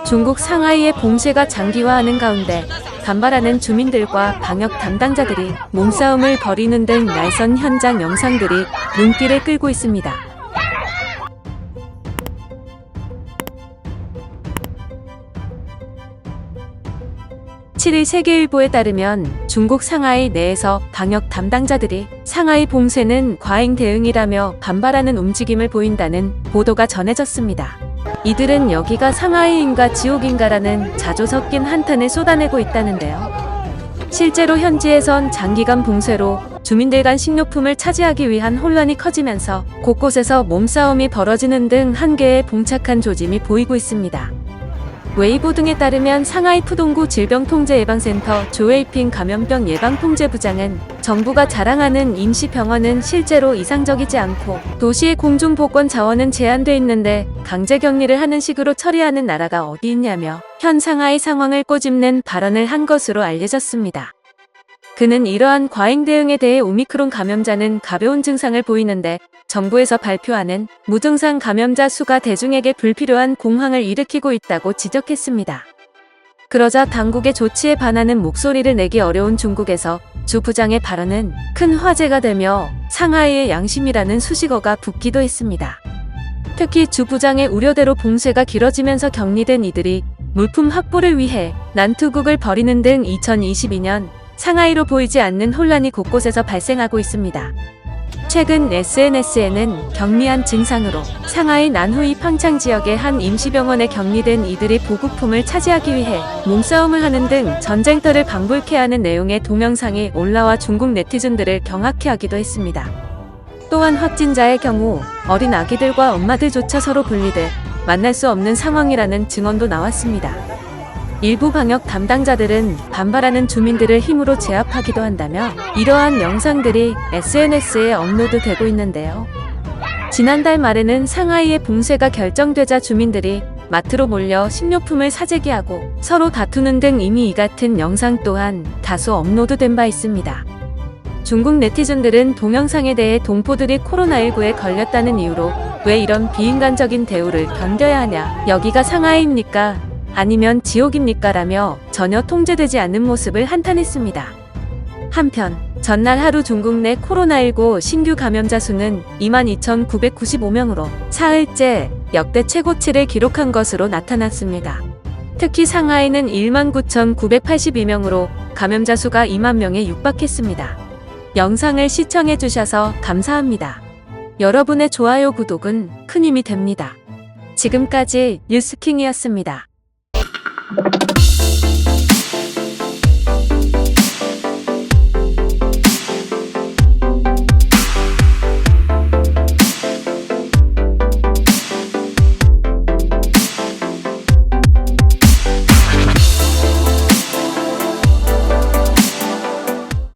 중국 상하이의 봉쇄가 장기화하는 가운데 반발하는 주민들과 방역 담당자들이 몸싸움을 벌이는 등 날선 현장 영상들이 눈길을 끌고 있습니다. 7일 세계일보에 따르면 중국 상하이 내에서 방역 담당자들이 상하이 봉쇄는 과잉 대응이라며 반발하는 움직임을 보인다는 보도가 전해졌습니다. 이들은 여기가 상하이인가 지옥인가라는 자조 섞인 한탄을 쏟아내고 있다는데요. 실제로 현지에선 장기간 봉쇄로 주민들 간 식료품을 차지하기 위한 혼란이 커지면서 곳곳에서 몸싸움이 벌어지는 등 한계에 봉착한 조짐이 보이고 있습니다. 웨이보 등에 따르면 상하이 푸동구 질병통제예방센터 조웨이핑 감염병 예방통제부장은 정부가 자랑하는 임시병원은 실제로 이상적이지 않고 도시의 공중보건 자원은 제한돼 있는데 강제격리를 하는 식으로 처리하는 나라가 어디 있냐며 현 상하이 상황을 꼬집는 발언을 한 것으로 알려졌습니다. 그는 이러한 과잉 대응에 대해 오미크론 감염자는 가벼운 증상을 보이는데 정부에서 발표하는 무증상 감염자 수가 대중에게 불필요한 공황을 일으키고 있다고 지적했습니다. 그러자 당국의 조치에 반하는 목소리를 내기 어려운 중국에서 주 부장의 발언은 큰 화제가 되며 상하이의 양심이라는 수식어가 붙기도 했습니다. 특히 주 부장의 우려대로 봉쇄가 길어지면서 격리된 이들이 물품 확보를 위해 난투극을 벌이는 등 2022년 상하이로 보이지 않는 혼란이 곳곳에서 발생하고 있습니다. 최근 SNS에는 격리한 증상으로 상하이 난후이 팡창 지역의 한 임시병원에 격리된 이들이 보급품을 차지하기 위해 몸싸움을 하는 등 전쟁터를 방불케 하는 내용의 동영상이 올라와 중국 네티즌들을 경악해 하기도 했습니다. 또한 확진자의 경우 어린 아기들과 엄마들조차 서로 분리돼 만날 수 없는 상황이라는 증언도 나왔습니다. 일부 방역 담당자들은 반발하는 주민들을 힘으로 제압하기도 한다며 이러한 영상들이 SNS에 업로드되고 있는데요. 지난달 말에는 상하이의 봉쇄가 결정되자 주민들이 마트로 몰려 식료품을 사재기하고 서로 다투는 등 이미 이 같은 영상 또한 다수 업로드된 바 있습니다. 중국 네티즌들은 동영상에 대해 동포들이 코로나19에 걸렸다는 이유로 왜 이런 비인간적인 대우를 견뎌야 하냐, 여기가 상하이입니까? 아니면 지옥입니까? 라며 전혀 통제되지 않는 모습을 한탄했습니다. 한편 전날 하루 중국 내 코로나19 신규 감염자 수는 22,995명으로 사흘째 역대 최고치를 기록한 것으로 나타났습니다. 특히 상하이는 19,982명으로 감염자 수가 2만 명에 육박했습니다. 영상을 시청해주셔서 감사합니다. 여러분의 좋아요, 구독은 큰 힘이 됩니다. 지금까지 뉴스킹이었습니다.